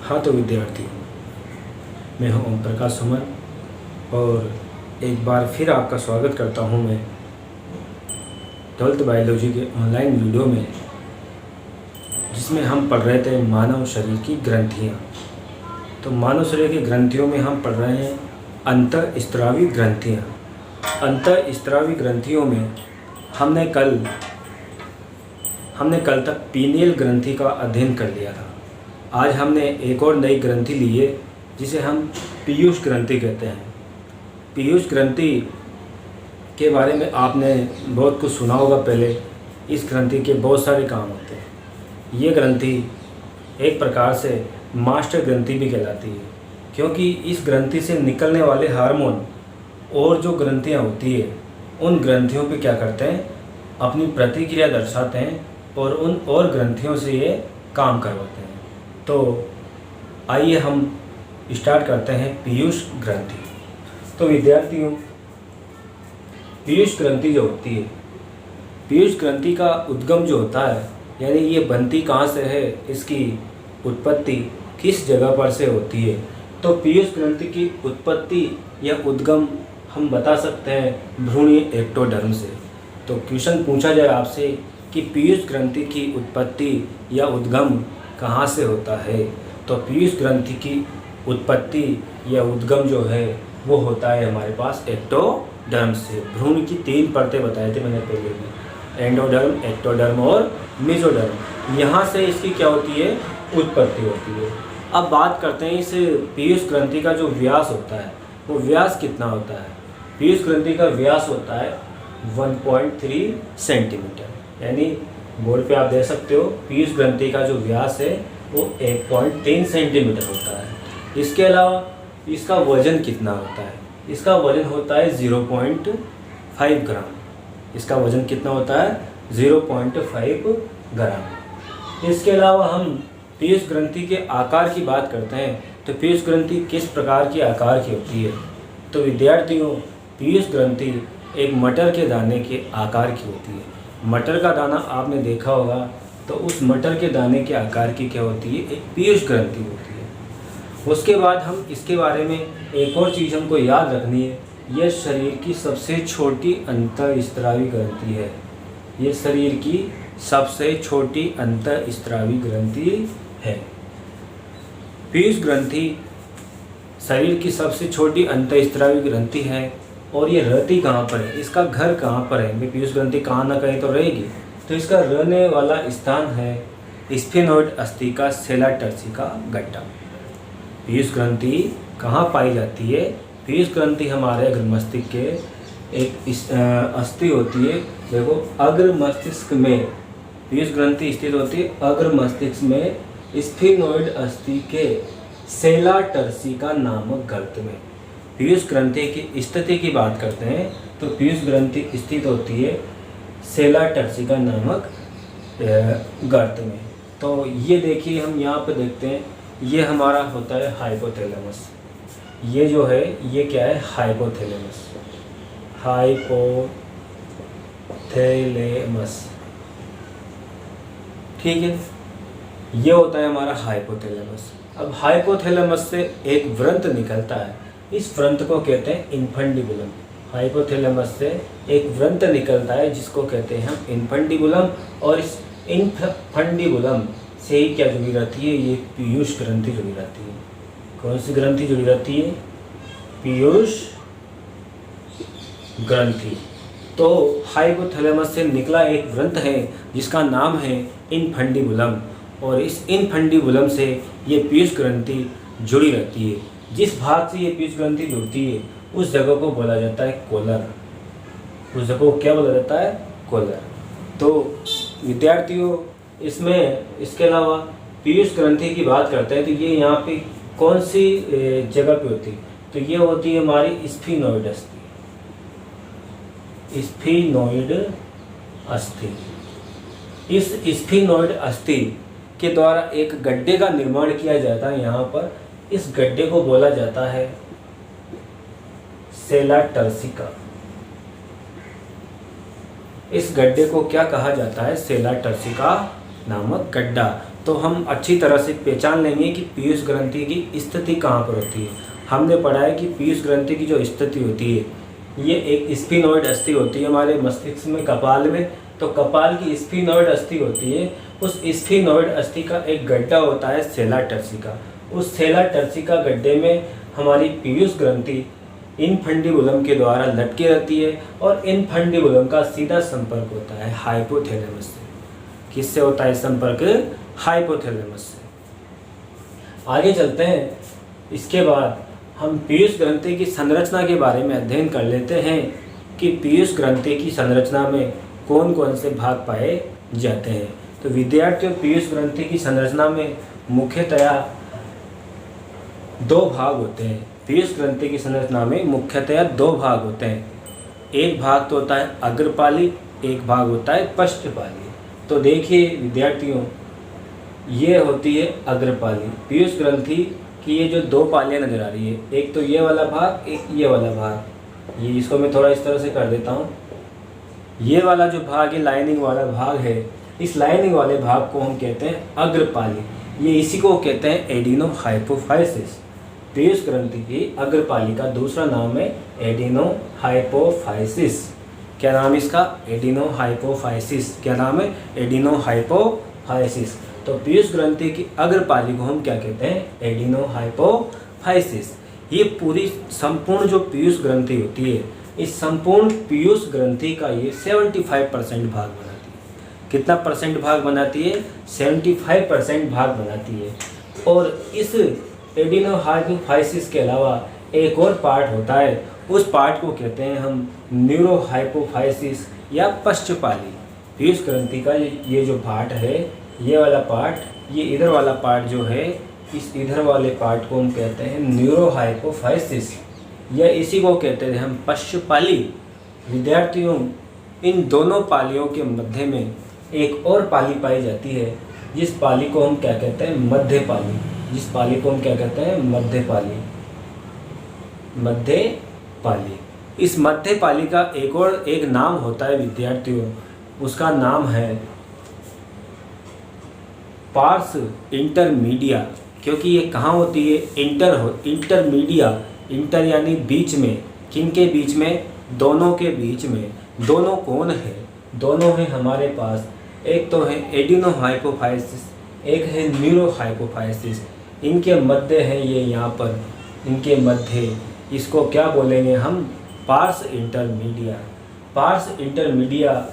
हाँ तो विद्यार्थी, मैं हूँ ओम प्रकाश सुमन और एक बार फिर आपका स्वागत करता हूँ मैं 12th बायोलॉजी के ऑनलाइन वीडियो में, जिसमें हम पढ़ रहे थे मानव शरीर की ग्रंथियाँ। तो मानव शरीर की ग्रंथियों में हम पढ़ रहे हैं अंतःस्रावी ग्रंथियाँ। अंतःस्रावी ग्रंथियों में हमने कल तक पीनियल ग्रंथि का अध्ययन कर लिया था। आज हमने एक और नई ग्रंथि ली है जिसे हम पीयूष ग्रंथि कहते हैं। पीयूष ग्रंथि के बारे में आपने बहुत कुछ सुना होगा पहले। इस ग्रंथि के बहुत सारे काम होते हैं। ये ग्रंथि एक प्रकार से मास्टर ग्रंथि भी कहलाती है, क्योंकि इस ग्रंथि से निकलने वाले हार्मोन और जो ग्रंथियाँ होती है उन ग्रंथियों पे क्या करते हैं, अपनी प्रतिक्रिया दर्शाते हैं और उन और ग्रंथियों से ये काम करवाते हैं। तो आइए हम स्टार्ट करते हैं पीयूष ग्रंथि। तो विद्यार्थियों, पीयूष ग्रंथि जो होती है, पीयूष ग्रंथि का उद्गम जो होता है, यानी ये बनती कहाँ से है, इसकी उत्पत्ति किस जगह पर से होती है। तो पीयूष ग्रंथि की उत्पत्ति या उद्गम हम बता सकते हैं भ्रूणीय एक्टोडर्म से। तो क्वेश्चन पूछा जाए आपसे कि पीयूष ग्रंथि की उत्पत्ति या उद्गम कहाँ से होता है, तो पीयूष ग्रंथि की उत्पत्ति या उद्गम जो है वो होता है हमारे पास एक्टोडर्म से। भ्रूण की 3 परतें बताए थे मैंने पहले भी, एंडोडर्म, एक्टोडर्म और मेसोडर्म। यहाँ से इसकी क्या होती है, उत्पत्ति होती है। अब बात करते हैं इस पीयूष ग्रंथि का जो व्यास होता है, वो व्यास कितना होता है। पीयूष ग्रंथि का व्यास होता है 1.3 सेंटीमीटर, यानी बोर्ड पे आप देख सकते हो पीयूष ग्रंथि का जो व्यास है वो 1.3 सेंटीमीटर होता है। इसके अलावा इसका वजन कितना होता है, इसका वजन होता है 0.5 ग्राम। इसका वजन कितना होता है, 0.5 ग्राम। इसके अलावा हम पीयूष ग्रंथि के आकार की बात करते हैं, तो पीयूष ग्रंथि किस प्रकार की आकार की होती है। तो विद्यार्थियों, पीयूष ग्रंथि एक मटर के दाने के आकार की होती है। मटर का दाना आपने देखा होगा, तो उस मटर के दाने के आकार की क्या होती है, एक पीयूष ग्रंथि होती है। उसके बाद हम इसके बारे में एक और चीज़ हमको याद रखनी है, यह शरीर की सबसे छोटी अंतःस्रावी ग्रंथि है। ये शरीर की सबसे छोटी अंतःस्रावी ग्रंथि है। पीयूष ग्रंथि शरीर की सबसे छोटी अंतःस्रावी ग्रंथि है और ये रहती कहाँ पर है, इसका घर कहाँ पर है। मैं पीयूष ग्रंथि कहाँ ना कहीं तो रहेगी, तो इसका रहने वाला स्थान है स्फेनोइड अस्थि का सेला टर्सी का गड्ढा। पीयूष ग्रंथि कहाँ पाई जाती है, पीयूष ग्रंथि हमारे अग्र मस्तिष्क के एक अस्थि होती है। देखो, अग्र मस्तिष्क में पीयूष ग्रंथि स्थित होती है, अग्र मस्तिष्क में स्फेनोइड अस्थि के सेला टर्सी का नामक गर्त में। पीयूष ग्रंथि की स्थिति की बात करते हैं, तो पीयूष ग्रंथि स्थित होती है सेला टर्सी का नामक गर्त में। तो ये देखिए, हम यहाँ पे देखते हैं, ये हमारा होता है हाइपोथैलेमस। ये जो है ये क्या है, हाइपोथैलेमस। हाइपोथैलेमस, ठीक है, ये होता है हमारा हाइपोथैलेमस। अब हाइपोथैलेमस से एक व्रंत निकलता है, इस व्रंत को कहते हैं इन्फंडिबुलम। हाइपोथैलेमस से एक व्रंत निकलता है जिसको कहते हैं हम इन्फंडिबुलम, और इस इन्फंडिबुलम से ही क्या जुड़ी रहती है, ये पीयूष ग्रंथि जुड़ी रहती है। कौन सी ग्रंथि जुड़ी रहती है, पीयूष ग्रंथि। तो हाइपोथैलेमस से निकला एक व्रंत है जिसका नाम है इन्फंडिबुलम, और इस इन्फंडिबुलम से ये पीयूष ग्रंथि जुड़ी रहती है। जिस भाग से ये पीयूष ग्रंथि जुड़ती है उस जगह को बोला जाता है कोलर। उस जगह को क्या बोला जाता है, कोलर। तो विद्यार्थियों, इसमें इसके अलावा पीयूष ग्रंथि की बात करते हैं, तो ये यहाँ पे कौन सी जगह पे होती है, तो ये होती है हमारी स्फीनोइड अस्थि। स्फीनोइड अस्थि, इस स्फीनोइड अस्थि के द्वारा एक गड्ढे का निर्माण किया जाता है यहाँ पर। इस गड्ढे को बोला जाता है सेला टर्सिका। इस गड्ढे को क्या कहा जाता है, सेला टर्सिका नामक गड्ढा। तो हम अच्छी तरह से पहचान लेंगे कि पीयूष ग्रंथि की स्थिति कहाँ पर होती है। हमने पढ़ा है कि पीयूष ग्रंथि की जो स्थिति होती है ये एक स्फिनोइड अस्थि होती है हमारे मस्तिष्क में, कपाल में। तो कपाल की स्फिनोइड अस्थि होती है, उस स्फिनोइड अस्थि का एक गड्ढा होता है सेला टर्सिका। उस सेला टर्सिका गड्ढे में हमारी पीयूष ग्रंथि इनफंडिबुलम के द्वारा लटकी रहती है और इनफंडिबुलम का सीधा संपर्क होता है हाइपोथैलेमस से। किससे होता है संपर्क? हाइपोथैलेमस से। आगे चलते हैं। इसके बाद हम पीयूष ग्रंथि की संरचना के बारे में अध्ययन कर लेते हैं कि पीयूष ग्रंथि की संरचना में कौन कौन से भाग पाए जाते हैं। तो विद्यार्थियों, पीयूष ग्रंथि की संरचना में मुख्यतया 2 भाग होते हैं। पीयूष ग्रंथि की संरचना में मुख्यतया 2 भाग होते हैं। एक भाग तो होता है अग्रपाली, एक भाग होता है पश्चपाली। तो देखिए विद्यार्थियों, ये होती है अग्रपाली। पीयूष ग्रंथि की ये जो 2 पालियाँ नजर आ रही है, एक तो ये वाला भाग, एक ये वाला भाग। ये इसको मैं थोड़ा इस तरह से कर देता हूँ। ये वाला जो भाग है, लाइनिंग वाला भाग है, इस लाइनिंग वाले भाग को हम कहते हैं अग्रपाली। ये इसी को कहते हैं एडिनोहाइपोफाइसिस। पीयूष ग्रंथि की अग्रपाली का दूसरा नाम है एडिनोहाइपोफाइसिस। क्या नाम है इसका? एडिनोहाइपोफाइसिस। क्या नाम है? एडिनोहाइपोफाइसिस। तो पीयूष ग्रंथि की अग्रपाली को हम क्या कहते हैं? एडिनोहाइपोफाइसिस। ये पूरी संपूर्ण जो पीयूष ग्रंथि होती है, इस संपूर्ण पीयूष ग्रंथि का ये 75% भाग बनाती है। कितना परसेंट भाग बनाती है? 75% भाग बनाती है। और इस एडिनोहाइपोफाइसिस के अलावा एक और पार्ट होता है, उस पार्ट को कहते हैं हम न्यूरोहाइपोफाइसिस या पश्चपाली। पीयूष ग्रंथि का ये जो पार्ट है, ये वाला पार्ट, ये इधर वाला पार्ट जो है, इस इधर वाले पार्ट को हम कहते हैं न्यूरोहाइपोफाइसिस या इसी को कहते हैं हम पश्चपाली। विद्यार्थियों, इन दोनों पालियों के मध्य में एक और पाली पाई जाती है, जिस पाली को हम क्या कहते हैं? मध्य पाली। जिस पाली को हम क्या कहते हैं? मध्य पाली। मध्य पाली। इस मध्य पाली का एक नाम होता है विद्यार्थियों, उसका नाम है पार्स इंटरमीडिया। क्योंकि ये कहाँ होती है? इंटरमीडिया। इंटर यानी बीच में। किन के बीच में? दोनों के बीच में। दोनों कौन है? दोनों हैं हमारे पास, एक तो है एडिनोहाइपोफाइसिस, एक है न्यूरोहाइपोफाइसिस। इनके मध्य है ये यहाँ पर, इनके मध्य, इसको क्या बोलेंगे हम? Parse intermedia. पार्स इंटरमीडिया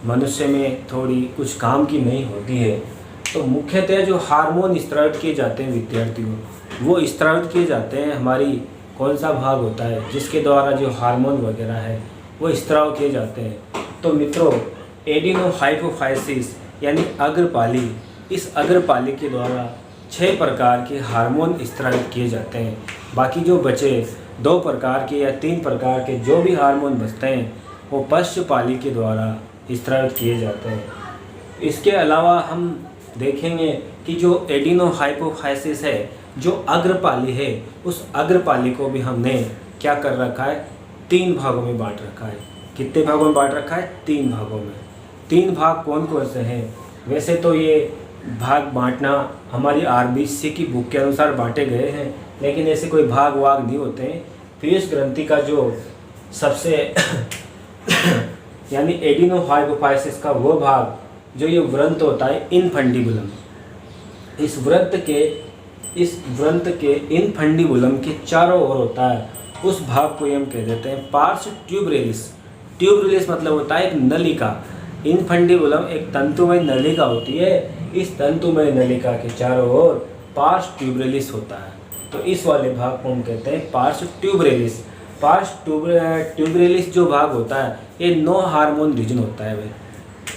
मनुष्य में थोड़ी कुछ काम की नहीं होती है। तो मुख्यतः जो हार्मोन स्त्रावित किए जाते हैं विद्यार्थियों, वो स्त्रावित किए जाते हैं हमारी कौन सा भाग होता है जिसके द्वारा जो हार्मोन वगैरह है वो स्त्राव किए जाते हैं। तो मित्रों, एडिनोहाइपोफाइसिस यानी अग्रपाली, इस अग्रपाली के द्वारा 6 प्रकार के हार्मोन स्त्रावित किए जाते हैं। बाकी जो बचे 2 प्रकार के या 3 प्रकार के जो भी हार्मोन बचते हैं वो पश्चपाली के द्वारा स्त्रावित किए जाते हैं। इसके अलावा हम देखेंगे कि जो एडिनोहाइपोफाइसिस है, जो अग्रपाली है, उस अग्रपाली को भी हमने क्या कर रखा है? 3 भागों में बांट रखा है। कितने भागों में बांट रखा है? 3 भागों में। 3 भाग कौन कौन से हैं? वैसे तो ये भाग बांटना हमारी आरबीसी की बुक के अनुसार बांटे गए हैं, लेकिन ऐसे कोई भाग वाग नहीं होते हैं। पीयूष ग्रंथि का जो सबसे यानी एडिनोहाइपोफाइसिस का वो भाग जो ये व्रंत होता है इनफंडिबुलम, इस व्रंत के इनफंडिबुलम के चारों ओर होता है, उस भाग को हम कह देते हैं पार्स ट्यूबरेलिस। ट्यूबरेलिस मतलब होता है एक नलिका। इनफंडिबुलम एक तंतुमय नलिका होती है, इस तंतुमय नलिका के चारों ओर पार्स ट्यूबरेलिस होता है। तो इस वाले भाग को हम कहते हैं पार्स ट्यूबरेलिस। पार्स ट्यूबरेलिस जो भाग होता है ये नो हार्मोन रीजन होता है।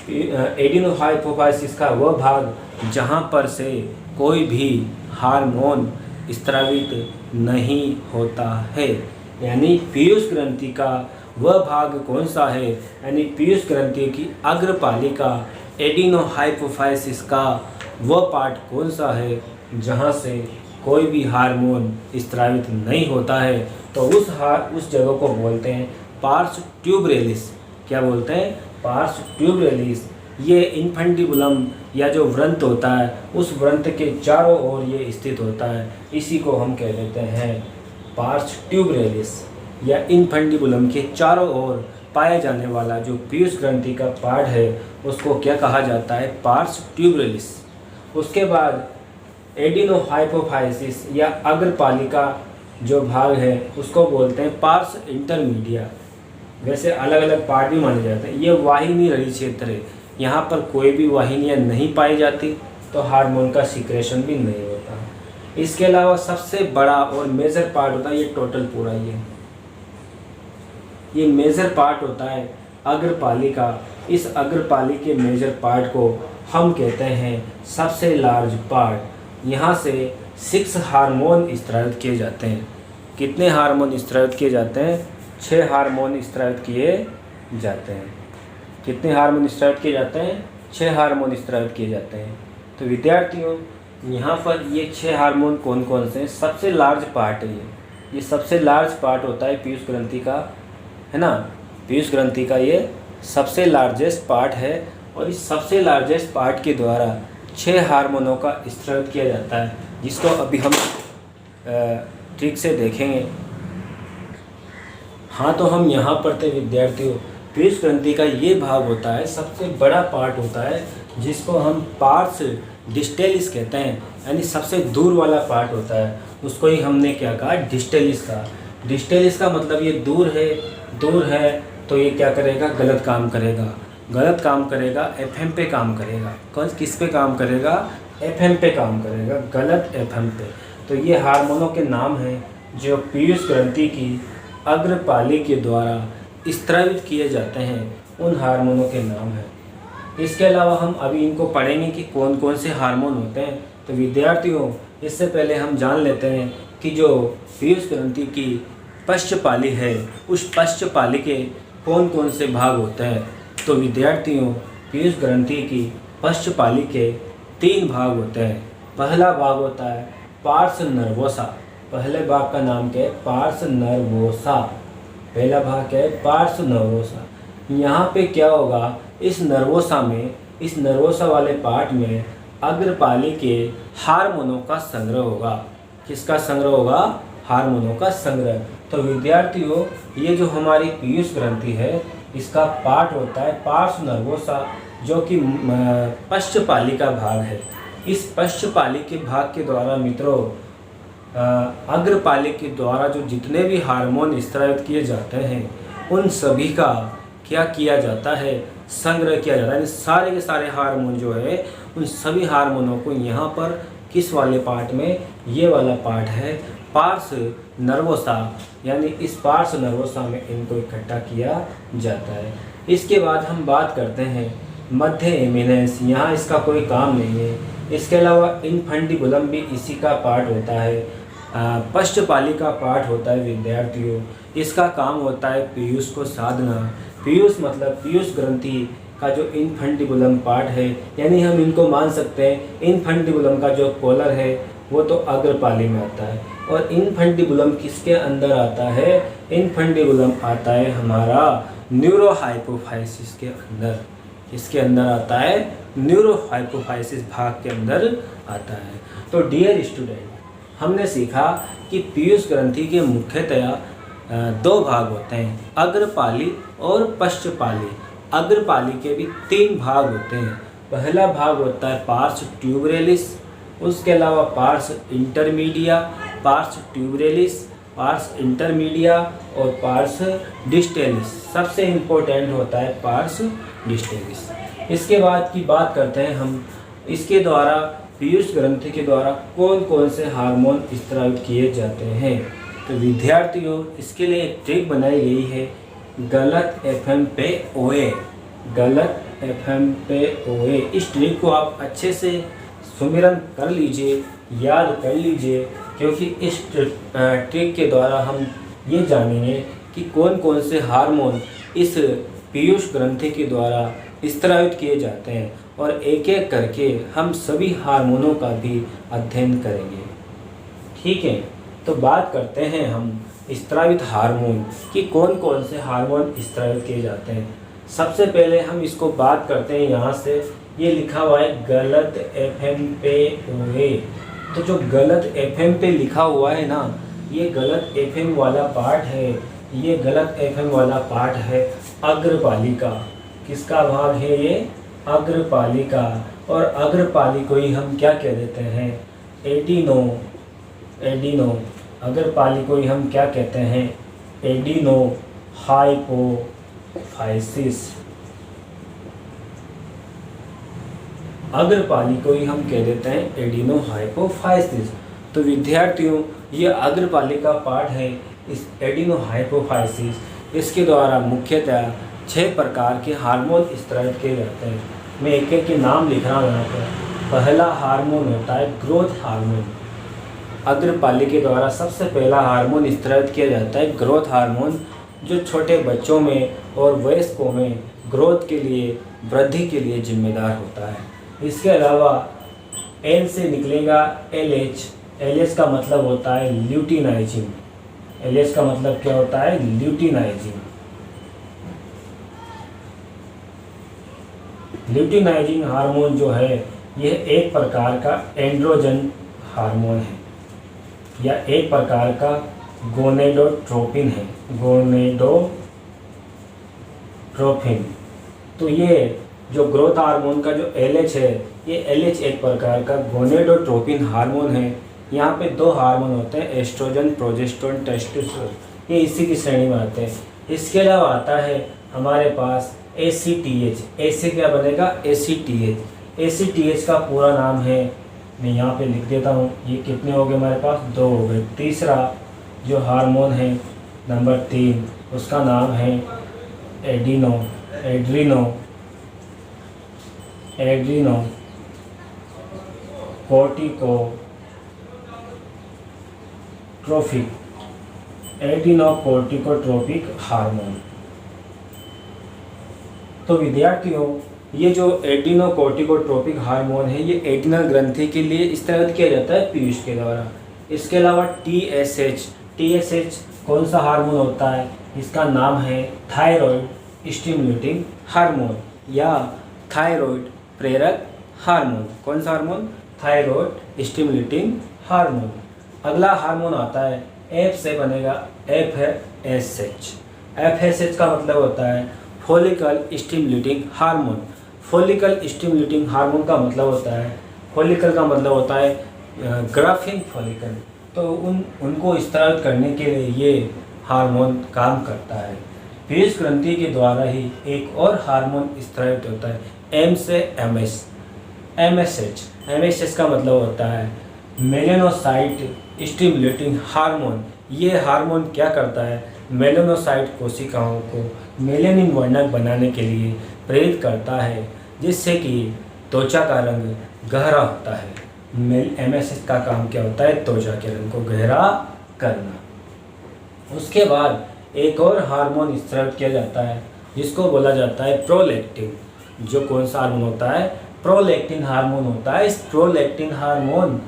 एडिनोहाइपोफाइसिस का वह भाग जहाँ पर से कोई भी हार्मोन स्रावित नहीं होता है। यानी पीयूष ग्रंथि का वह भाग कौन सा है? यानी पीयूष ग्रंथि की अग्रपाली का एडिनोहाइपोफाइसिस का वह पार्ट कौन सा है जहाँ से कोई भी हार्मोन स्रावित नहीं होता है? तो उस जगह को बोलते हैं पार्स ट्यूबरेलिस। क्या बोलते हैं? पार्स ट्यूबरेलिस। ये इनफंडिबुलम या जो व्रंत होता है उस व्रंत के चारों ओर ये स्थित होता है। इसी को हम कह देते हैं पार्स ट्यूबरेलिस, या इनफंडिबुलम के चारों ओर पाया जाने वाला जो पीयूष ग्रंथि का पार्ट है उसको क्या कहा जाता है, पार्स ट्यूबरेलिस। उसके बाद एडिनोहाइपोफाइसिस या अग्रपालिका जो भाग है उसको बोलते हैं पार्स इंटरमीडिया। वैसे अलग अलग पार्ट भी माने जाते हैं। ये वाहिनी रहित क्षेत्र है, यहाँ पर कोई भी वाहिनियाँ नहीं पाई जाती, तो हार्मोन का सिक्रेशन भी नहीं होता। इसके अलावा सबसे बड़ा और मेजर पार्ट होता है ये टोटल पूरा ये मेजर पार्ट होता है अग्रपालिका। इस अग्रपाली के मेजर पार्ट को हम कहते हैं सबसे लार्ज पार्ट। यहाँ से 6 हार्मोन स्रावित किए जाते हैं। कितने हार्मोन स्रावित किए जाते हैं? 6 हार्मोन स्रावित किए जाते हैं। कितने हार्मोन स्रावित किए जाते हैं? 6 हार्मोन स्रावित किए जाते हैं। तो विद्यार्थियों, यहाँ पर ये 6 हार्मोन कौन कौन से हैं? सबसे लार्ज पार्ट है ये सबसे लार्ज पार्ट होता है पीयूष ग्रंथि का, है ना। पीयूष ग्रंथि का ये सबसे लार्जेस्ट पार्ट है और इस सबसे लार्जेस्ट पार्ट के द्वारा 6 हार्मोनों का स्रावित किया जाता है, जिसको अभी हम ठीक से देखेंगे। हाँ, तो हम यहाँ पर थे विद्यार्थियों, पीयूष ग्रंथि का ये भाग होता है सबसे बड़ा पार्ट होता है, जिसको हम पार्स डिस्टेलिस कहते हैं, यानी सबसे दूर वाला पार्ट होता है, उसको ही हमने क्या कहा, डिस्टेलिस का। डिस्टेलिस का मतलब ये दूर है तो ये क्या करेगा, गलत काम करेगा, एफएम पे काम करेगा। किस पे काम करेगा? एफएम पे काम करेगा, गलत एफएम पे। तो ये हार्मोनों के नाम हैं जो पीयूष ग्रंथि की अग्रपाली के द्वारा स्रावित किए जाते हैं, उन हार्मोनों के नाम हैं। इसके अलावा हम अभी इनको पढ़ेंगे कि कौन कौन से हार्मोन होते हैं। तो विद्यार्थियों, इससे पहले हम जान लेते हैं कि जो पीयूष ग्रंथि की पश्चपाली है, उस पश्चपाली के कौन कौन से भाग होते हैं। तो विद्यार्थियों, पीयूष ग्रंथि की पश्चपाली के 3 भाग होते हैं। पहला भाग होता है पार्स नर्वोसा। पहले भाग का नाम क्या है? Pars nervosa. पहला भाग क्या है? Pars nervosa. यहाँ पे क्या होगा, इस नर्वोसा वाले पार्ट में अग्रपाली के हार्मोनों का संग्रह होगा। किसका संग्रह होगा? हार्मोनों का संग्रह। तो विद्यार्थियों, ये जो हमारी पीयूष ग्रंथि है, इसका पार्ट होता है पार्स नर्वोसा, जो कि पश्चपाली का भाग है। इस पश्चपाली के भाग के द्वारा मित्रों, अग्रपाली के द्वारा जो जितने भी हार्मोन स्रावित किए जाते हैं, उन सभी का क्या किया जाता है? संग्रह किया जाता है। सारे के सारे हार्मोन जो है, उन सभी हार्मोनों को यहाँ पर किस वाले पार्ट में? ये वाला पार्ट है पार्स नर्वोसा, यानी इस पार्स नर्वोसा में इनको इकट्ठा किया जाता है। इसके बाद हम बात करते हैं मध्य एमिनेंस। यहाँ इसका कोई काम नहीं है। इसके अलावा इनफंडिबुलम भी इसी का पार्ट होता है, पश्चपाली का पार्ट होता है विद्यार्थियों। इसका काम होता है पीयूष को साधना। पीयूष मतलब पीयूष ग्रंथि का जो इनफंडिबुलम पार्ट है, यानी हम इनको मान सकते हैं इनफंडिबुलम का जो कॉलर है वो तो अग्रपाली में आता है, और इनफंडिबुलम किसके अंदर आता है? इनफंडिबुलम आता है हमारा न्यूरोहाइपोफाइसिस के अंदर। किसके अंदर आता है? न्यूरोहाइपोफाइसिस भाग के अंदर आता है। तो डियर स्टूडेंट, हमने सीखा कि पीयूष ग्रंथि के मुख्यतया 2 भाग होते हैं, अग्रपाली और पश्चपाली। अग्रपाली के भी 3 भाग होते हैं। पहला भाग होता है पार्स ट्यूबरेलिस, उसके अलावा pars intermedia, pars tuberalis, pars intermedia और पार्स डिस्टेलिस। सबसे इम्पोर्टेंट होता है पार्स डिस्टेलिस। इसके बाद की बात करते हैं हम, इसके द्वारा पीयूष ग्रंथि के द्वारा कौन कौन से हार्मोन स्रावित किए जाते हैं। तो विद्यार्थियों, इसके लिए एक ट्रिक बनाई गई है, गलत एफएम पे ओए। गलत एफएम पे ओए। इस ट्रिक को आप अच्छे से सुमिरन कर लीजिए, याद कर लीजिए, क्योंकि इस ट्रिक के द्वारा हम ये जानेंगे कि कौन कौन से हार्मोन इस पीयूष ग्रंथि के द्वारा स्रावित किए जाते हैं, और एक एक करके हम सभी हार्मोनों का भी अध्ययन करेंगे। ठीक है, तो बात करते हैं हम स्रावित हार्मोन कि कौन कौन से हार्मोन स्रावित किए जाते हैं। सबसे पहले हम इसको बात करते हैं यहाँ से। ये लिखा हुआ है गलत एफएम पे ओए। तो जो गलत एफएम पे लिखा हुआ है ना, ये गलत एफएम वाला पार्ट है। ये गलत एफएम वाला पार्ट है अग्रपालिका। किसका भाग है ये? अग्रपालिका। और अग्रपाली को ही हम क्या कह देते हैं? एडिनो। एडिनो। अग्रपाली को ही हम क्या कहते हैं? Adeno hypophysis. अग्रपाली को ही हम कह देते हैं एडिनो हाइपोफाइसिस। तो विद्यार्थियों, ये अग्रपाली का पार्ट है इस एडिनो हाइपोफाइसिस। इसके द्वारा मुख्यतः 6 प्रकार के हार्मोन स्रावित किए जाते हैं। मैं एक एक के नाम लिख रहा हूँ यहाँ पर। पहला हार्मोन होता है ग्रोथ हार्मोन। अग्रपाली के द्वारा सबसे पहला हार्मोन स्रावित किया जाता है ग्रोथ हार्मोन, जो छोटे बच्चों में और वयस्कों में ग्रोथ के लिए, वृद्धि के लिए जिम्मेदार होता है। इसके अलावा एल से निकलेगा LH। LH का मतलब होता है ल्यूटिनाइजिंग। LH का मतलब क्या होता है? ल्यूटिनाइजिंग। ल्यूटिनाइजिंग हार्मोन जो है, यह एक प्रकार का एंड्रोजन हार्मोन है या एक प्रकार का गोनेडोट्रोपिन है। गोनेडोट्रोपिन। तो ये जो ग्रोथ हार्मोन का जो LH है, ये LH एक प्रकार का गोनेडोट्रोपिन हार्मोन है। यहाँ पे 2 हार्मोन होते हैं, एस्ट्रोजन, प्रोजेस्टेरोन, टेस्टोस्टेरोन। ये इसी की श्रेणी में आते हैं। इसके अलावा आता है हमारे पास ACTH। ऐसे क्या बनेगा? ACTH। ACTH का पूरा नाम है, मैं यहाँ पे लिख देता हूँ। ये कितने हो गए हमारे पास? 2 हो गए। तीसरा जो हार्मोन है, नंबर 3, उसका नाम है एड्रीनो कोर्टिकोट्रोपिक हार्मोन। तो विद्यार्थियों, ये जो एड्रीनोकोर्टिकोट्रोपिक हार्मोन है, ये एड्रिनल ग्रंथि के लिए स्रावित किया जाता है पीयूष के द्वारा। इसके अलावा TSH कौन सा हार्मोन होता है? इसका नाम है थायराइड स्टिमुलेटिंग हार्मोन या थायराइड प्रेरक हार्मोन। कौन सा हार्मोन? Thyroid stimulating hormone. अगला हार्मोन आता है F से बनेगा FSH। FSH का मतलब होता है follicle stimulating hormone. Follicle stimulating hormone का मतलब होता है, फॉलिकल का मतलब होता है ग्राफिन फॉलिकल। तो उनको स्रावित करने के लिए ये हार्मोन काम करता है। पीयूष ग्रंथि के द्वारा ही एक और हार्मोन स्रावित होता है, M से MSH का मतलब होता है मेलेनोसाइट स्टिमुलेटिंग हार्मोन। ये हार्मोन क्या करता है? मेलेनोसाइट कोशिकाओं को मेलेनिन वर्णक बनाने के लिए प्रेरित करता है, जिससे कि त्वचा का रंग गहरा होता है। MSH का काम क्या होता है? त्वचा के रंग को गहरा करना। उसके बाद एक और हार्मोन स्रावित किया जाता है, जिसको बोला जाता है प्रोलैक्टिन। जो कौन सा हार्मोन होता है? प्रोलैक्टिन हार्मोन होता है। इस प्रोलैक्टिन हार्मोन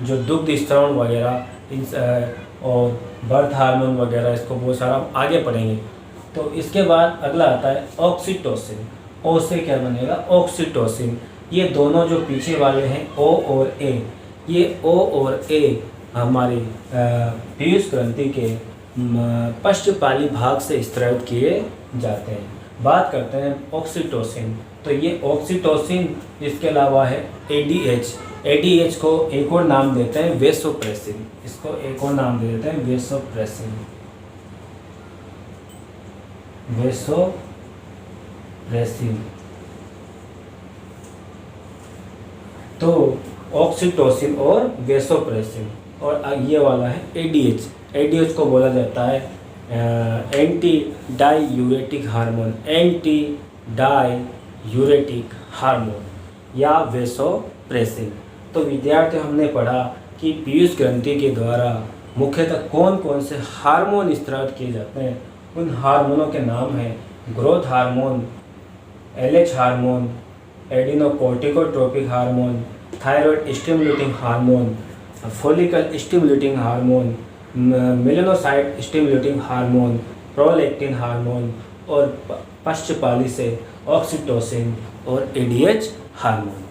जो दुग्ध स्त्राव वगैरह और बर्थ हार्मोन वगैरह, इसको बहुत सारा आगे पढ़ेंगे। तो इसके बाद अगला आता है ऑक्सीटोसिन। ओ से क्या बनेगा? ऑक्सीटोसिन। ये दोनों जो पीछे वाले हैं O और A, ये O और A हमारी पीयूष ग्रंथि के पश्चपाली भाग से स्रावित किए जाते हैं। बात करते हैं ऑक्सीटोसिन। तो ये ऑक्सीटोसिन, इसके अलावा है ADH को एक और नाम देते हैं वेसोप्रेसिन। इसको एक और नाम दे देते हैं वेसोप्रेसिन। तो ऑक्सीटोसिन और वेसोप्रेसिन। और ये वाला है ADH को बोला जाता है एंटी डाईयूरेटिक हार्मोन या वेसोप्रेसिन। तो विद्यार्थी, हमने पढ़ा कि पीयूष ग्रंथि के द्वारा मुख्यतः कौन कौन से हार्मोन स्रावित किए जाते हैं। उन हार्मोनों के नाम हैं growth hormone, LH hormone, adrenocorticotropic hormone, thyroid stimulating hormone, follicle stimulating hormone, melanocyte stimulating hormone, prolactin hormone और पश्चपाली से ऑक्सीटोसिन और एडीएच हार्मोन।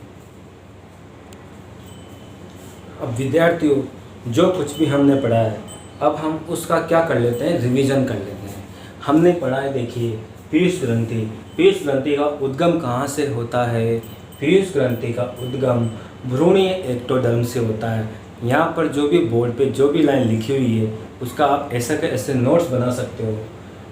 अब विद्यार्थियों, जो कुछ भी हमने पढ़ा है अब हम उसका क्या कर लेते हैं, रिवीजन कर लेते हैं। हमने पढ़ा है, देखिए, पीयूष ग्रंथि। पीयूष ग्रंथि का उद्गम कहाँ से होता है? पीयूष ग्रंथि का उद्गम भ्रूणीय एक्टोडर्म से होता है। यहाँ पर जो भी बोर्ड पे जो भी लाइन लिखी हुई है उसका आप ऐसा के ऐसे नोट्स बना सकते हो।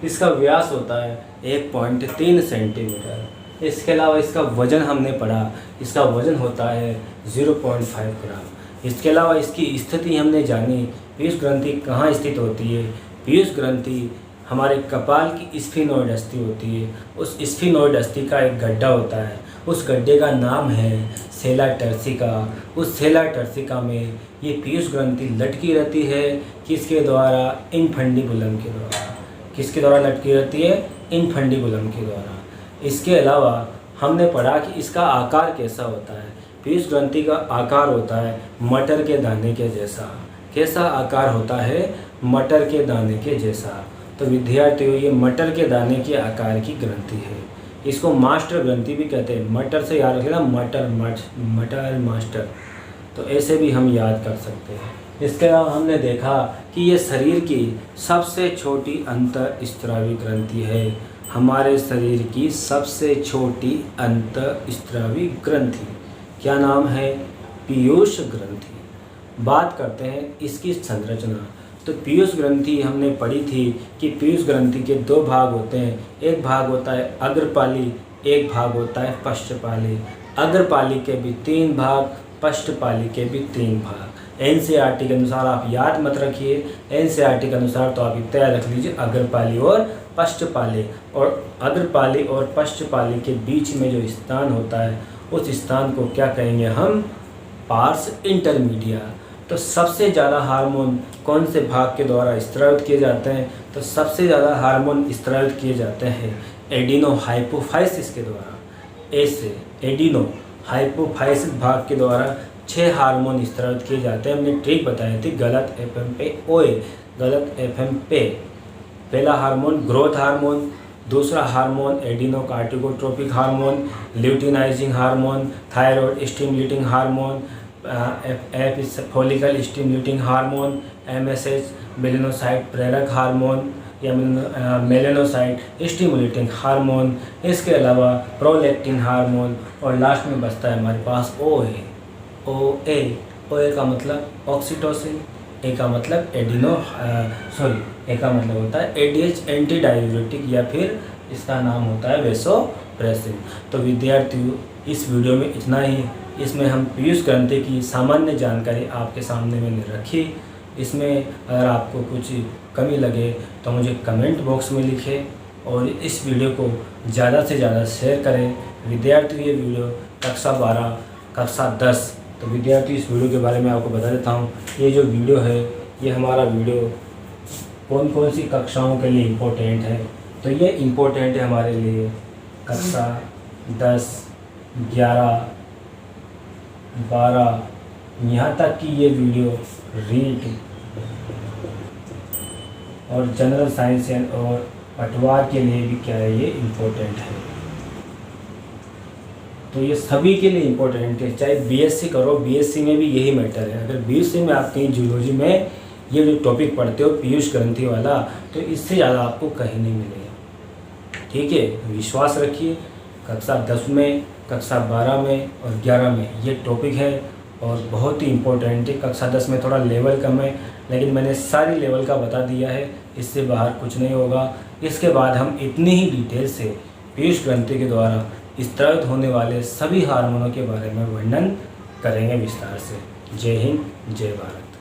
इसका व्यास होता है 1.3 सेंटीमीटर। इसके अलावा इसका वजन हमने पढ़ा, इसका वजन होता है 0.5 ग्राम। इसके अलावा इसकी स्थिति हमने जानी, पीयूष ग्रंथि कहाँ स्थित होती है। पीयूष ग्रंथि हमारे कपाल की स्फीनोइड अस्थि होती है। उस स्फीनोइड अस्थि का एक गड्ढा होता है, उस गड्ढे का नाम है सेला टर्सिका। उस सेला टर्सिका में ये पीयूष ग्रंथि लटकी रहती है, किसके द्वारा? इनफंडिबुलम के द्वारा। किसके द्वारा लटकी रहती है? इनफंडिबुलम के द्वारा। इसके अलावा हमने पढ़ा कि इसका आकार कैसा होता है। पीयूष ग्रंथि का आकार होता है मटर के दाने के जैसा। कैसा आकार होता है? मटर के दाने के जैसा। तो विद्यार्थियों, ये मटर के दाने के आकार की ग्रंथि है। इसको मास्टर ग्रंथि भी कहते हैं। मटर से याद रखिएगा, मटर मास्टर, तो ऐसे भी हम याद कर सकते हैं। इसके अलावा हमने देखा कि ये शरीर की सबसे छोटी अंतःस्रावी ग्रंथि है। हमारे शरीर की सबसे छोटी अंतःस्रावी ग्रंथि क्या नाम है? पीयूष ग्रंथि। बात करते हैं इसकी संरचना। तो पीयूष ग्रंथि हमने पढ़ी थी कि पीयूष ग्रंथि के 2 भाग होते हैं। एक भाग होता है अग्रपाली, एक भाग होता है पश्चपाली। अग्रपाली के भी 3 भाग, पश्चपाली के भी 3 भाग। एनसीईआरटी के अनुसार आप याद मत रखिए, एनसीईआरटी के अनुसार तो आप तैयार रख लीजिए अग्रपाली और पश्चपाली। और अग्रपाली और पश्चपाली के बीच में जो स्थान होता है उस स्थान को क्या कहेंगे हम? Parse intermedia. तो सबसे ज़्यादा हार्मोन कौन से भाग के द्वारा स्रावित किए जाते हैं? तो सबसे ज़्यादा हार्मोन स्रावित किए जाते हैं एडिनो हाइपोफाइसिस के द्वारा। ऐसे एडिनो हाइपोफाइसिस भाग के द्वारा 6 हार्मोन स्रावित किए जाते हैं। हमने ट्रिक बताई थी, गलत एफएम पे ओए, गलत एफएम पे। पहला हार्मोन ग्रोथ हार्मोन, दूसरा hormone adreno corticotropic hormone, luteinising hormone, thyroid stimulating hormone, F follicle stimulating hormone, MSH melanocyte प्रेरक हार्मोन या मेलेनोसाइट स्टिमुलेटिंग हार्मोन। इसके अलावा प्रोलैक्टिन हार्मोन, और लास्ट में बचता है हमारे पास ओ ए। ओ ए का मतलब ऑक्सीटोसिन, ए का मतलब ए का मतलब होता है एडीएच एंटी डाययूरेटिक, या फिर इसका नाम होता है वेसोप्रेसिन। तो विद्यार्थियों, इस वीडियो में इतना ही। इसमें हम पीयूष ग्रंथि की सामान्य जानकारी आपके सामने मैंने रखी। इसमें अगर आपको कुछ कमी लगे तो मुझे कमेंट बॉक्स में लिखें और इस वीडियो को ज़्यादा से ज़्यादा शेयर करें। विद्यार्थी, ये वीडियो कक्षा 12, कक्षा 10, तो विद्यार्थी इस वीडियो के बारे में आपको बता देता हूँ। ये जो वीडियो है, ये हमारा वीडियो कौन कौन सी कक्षाओं के लिए इम्पोर्टेंट है? तो ये इम्पोर्टेंट है हमारे लिए कक्षा 10, 11, 12, यहाँ तक कि ये वीडियो रीट और जनरल साइंस और पटवार के लिए भी क्या है, ये इम्पोर्टेंट है। तो ये सभी के लिए इम्पोर्टेंट है, चाहे बीएससी करो, बीएससी में भी यही मैटर है। अगर बीएससी में आप कहीं जूलॉजी में ये जो टॉपिक पढ़ते हो पीयूष ग्रंथि वाला, तो इससे ज़्यादा आपको कहीं नहीं मिलेगा। ठीक है, विश्वास रखिए। कक्षा 10 में, कक्षा 12 में और 11 में ये टॉपिक है और बहुत ही इम्पोर्टेंट है। कक्षा 10 में थोड़ा लेवल कम है, लेकिन मैंने सारी लेवल का बता दिया है, इससे बाहर कुछ नहीं होगा। इसके बाद हम इतनी ही डिटेल से पीयूष ग्रंथि के द्वारा स्रावित होने वाले सभी हार्मोनों के बारे में वर्णन करेंगे विस्तार से। जय हिंद, जय भारत।